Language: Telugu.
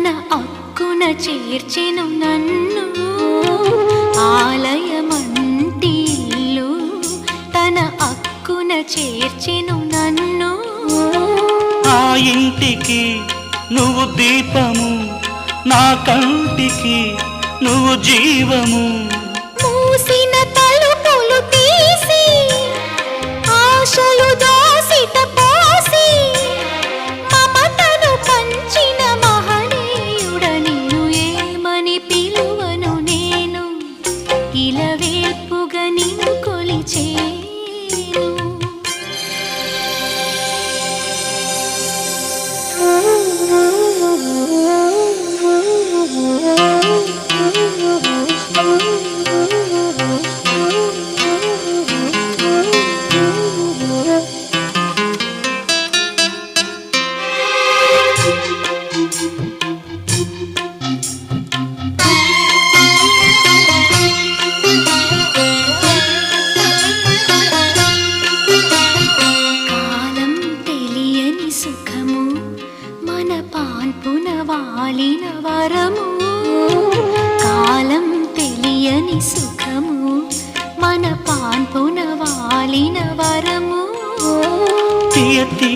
తన అక్కున చేర్చెను నన్ను ఆలయమంటి ఇల్లు తన అక్కున చేర్చెను నన్ను ఆ ఇంటికి నువ్వు దీపము నా కంటికి నువ్వు జీవము మూసిన తలుపులు తీసి ఆశలు దోసిట పోసి మమతను పంచిన మహనీయుడ నిన్ను ఏమని పిలువను నేను ఇలవేల్పుగా నిన్ను కొలిచేను సుఖము మన పాన్పున వాలిన వరము కాలం తెలియని సుఖము మన పాన్పున వాలిన వరము